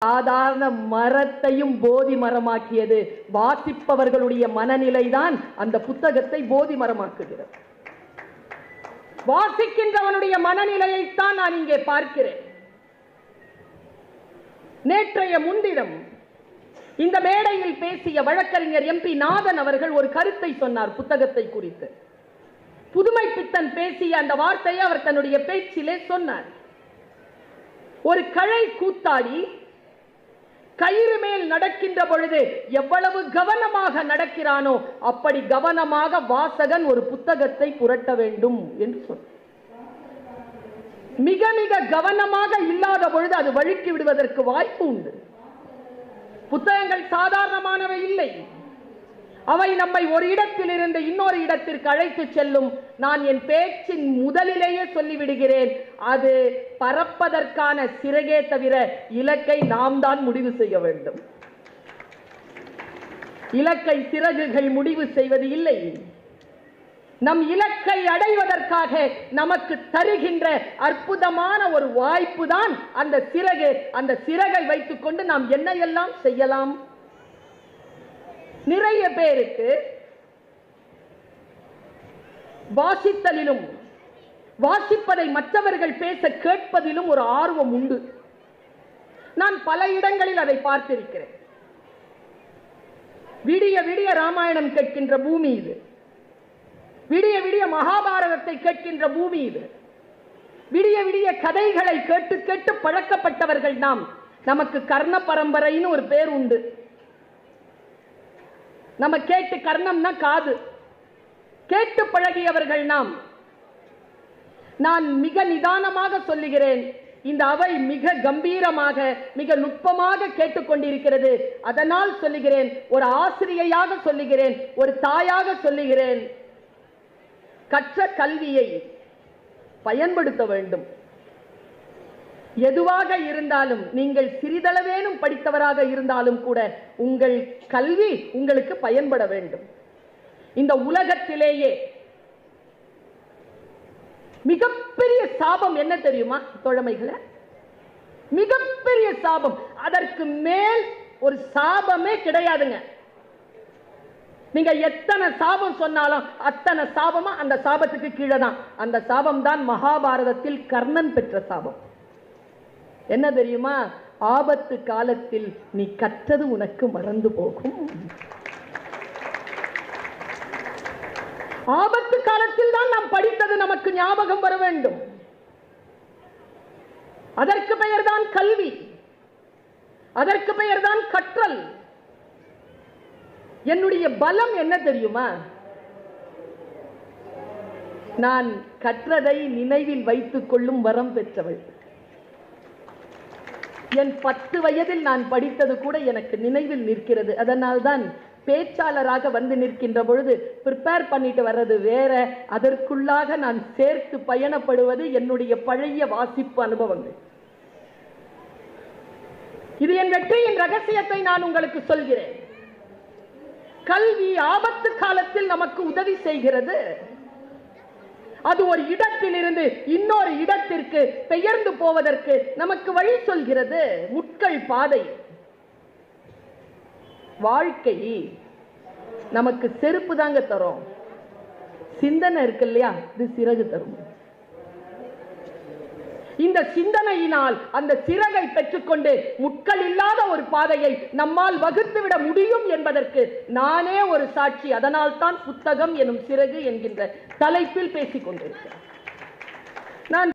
சாதாரண மரத்தையும் போதி மரமாக்கியது. வாசிப்பவர்களுடைய மனநிலைதான் அந்த புத்தகத்தை போதி மரமாக்குகிறது. வாசிக்கின்றவனுடைய மனநிலையைத்தான் நான் இங்கே பார்க்கிறேன். நேற்றைய முன்தினம் இந்த மேடையில் பேசிய வழக்கறிஞர் MP நாதன் அவர்கள் ஒரு கருத்தை சொன்னார் புத்தகத்தை குறித்து. புதுமை பித்தன் பேசிய அந்த வார்த்தையை அவர் தன்னுடைய பேச்சிலே சொன்னார். ஒரு கழை கூத்தாடி கயிறு மேல் நடக்கின்ற பொழுது எவ்வளவு கவனமாக நடக்கிறானோ அப்படி கவனமாக வாசகன் ஒரு புத்தகத்தை புரட்ட வேண்டும் என்று சொன்னார். மிக மிக கவனமாக இல்லாத பொழுது அது வழுக்கி விடுவதற்கு வாய்ப்பு உண்டு. புத்தகங்கள் சாதாரணமானவை இல்லை. அவை நம்மை ஒரு இடத்தில் இருந்து இன்னொரு இடத்திற்கு அழைத்து செல்லும். நான் என் பேச்சின் முதலிலேயே சொல்லிவிடுகிறேன், அது பறப்பதற்கான சிறகே தவிர இலக்கை நாம் தான் முடிவு செய்ய வேண்டும். இலக்கை சிறகுகள் முடிவு செய்வது இல்லை. நம் இலக்கை அடைவதற்காக நமக்கு தருகின்ற அற்புதமான ஒரு வாய்ப்பு தான் அந்த சிறகு. அந்த சிறகை வைத்துக் கொண்டு நாம் என்ன எல்லாம் செய்யலாம். நிறைய பேருக்கு வாசித்தலிலும் வாசிப்பதை மற்றவர்கள் பேச கேட்பதிலும் ஒரு ஆர்வம் உண்டு. நான் பல இடங்களில் அதை பார்த்திருக்கிறேன். விடிய விடிய ராமாயணம் கேட்கின்ற பூமி இது. விடிய விடிய மகாபாரதத்தை கேட்கின்ற பூமி இது. விடிய விடிய கதைகளை கேட்டு கேட்டு பழக்கப்பட்டவர்கள் நாம். நமக்கு கர்ண பரம்பரைன்னு ஒரு பேர் உண்டு. நம்ம கேட்டு, கர்ணம்னா காது, கேட்டு பழகியவர்கள் நாம். நான் மிக நிதானமாக சொல்லுகிறேன், இந்த அவை மிக கம்பீரமாக மிக நுட்பமாக கேட்டுக்கொண்டிருக்கிறது. அதனால் சொல்லுகிறேன், ஒரு ஆசிரியையாக சொல்லுகிறேன், ஒரு தாயாக சொல்லுகிறேன், கற்ற கல்வியை பயன்படுத்த வேண்டும். எதுவாக இருந்தாலும், நீங்கள் சிறிதளவேனும் படித்தவராக இருந்தாலும் கூட உங்கள் கல்வி உங்களுக்கு பயன்பட வேண்டும். இந்த உலகத்திலேயே மிகப்பெரிய சாபம் என்ன தெரியுமா தோழமைகளே? மிகப்பெரிய சாபம். அதற்கு மேல் ஒரு சாபமே கிடையாதுங்க. நீங்க எத்தனை சாபம் சொன்னாலும் அத்தனை சாபமா அந்த சாபத்துக்கு கீழே தான். அந்த சாபம் தான் மகாபாரதத்தில் கர்ணன் பெற்ற சாபம். என்ன தெரியுமா? ஆபத்து காலத்தில் நீ கற்றது உனக்கு மறந்து போகும். ஆபத்து காலத்தில் தான் நாம் படித்தது நமக்கு ஞாபகம் வர வேண்டும். அதற்கு பெயர்தான் கல்வி, அதற்கு பெயர்தான் கற்றல். என்னுடைய பலம் என்ன தெரியுமா? நான் கற்றதை நினைவில் வைத்துக் கொள்ளும் வரம் பெற்றவள். என் 10 வயதில் நான் படித்தது கூட எனக்கு நினைவில் நிற்கிறது. அதனால்தான் பேச்சாளராக வந்து நிற்கின்ற பொழுது ப்ரிப்பேர் பண்ணிட்டு வர்றது வேற, அதற்குள்ளாக நான் சேர்த்து பயணப்படுவது என்னுடைய பழைய வாசிப்பு அனுபவங்கள். இது என் வெற்றியின் ரகசியத்தை நான் உங்களுக்கு சொல்கிறேன். கல்வி ஆபத்து காலத்தில் நமக்கு உதவி செய்கிறது. அது ஒரு இடத்தில் இருந்து இன்னொரு இடத்திற்கு பெயர்ந்து போவதற்கு நமக்கு வழி சொல்கிறது. முட்கள் பாதை. வாழ்க்கை நமக்கு செருப்பு தாங்க தரும். சிந்தனை இருக்கு இல்லையா, இது சிறகு தரும். இந்த சிந்தனையினால் அந்த சிறகை பெற்றுக்கொண்டு முட்கள் இல்லாத ஒரு பாதையை நம்மால் வகுத்துவிட முடியும் என்பதற்கு நானே ஒரு சாட்சி. அதனால் தான் புத்தகம் எனும் சிறகு என்கின்ற தலைப்பில் பேசிக் கொண்டிருக்கிறேன். நான்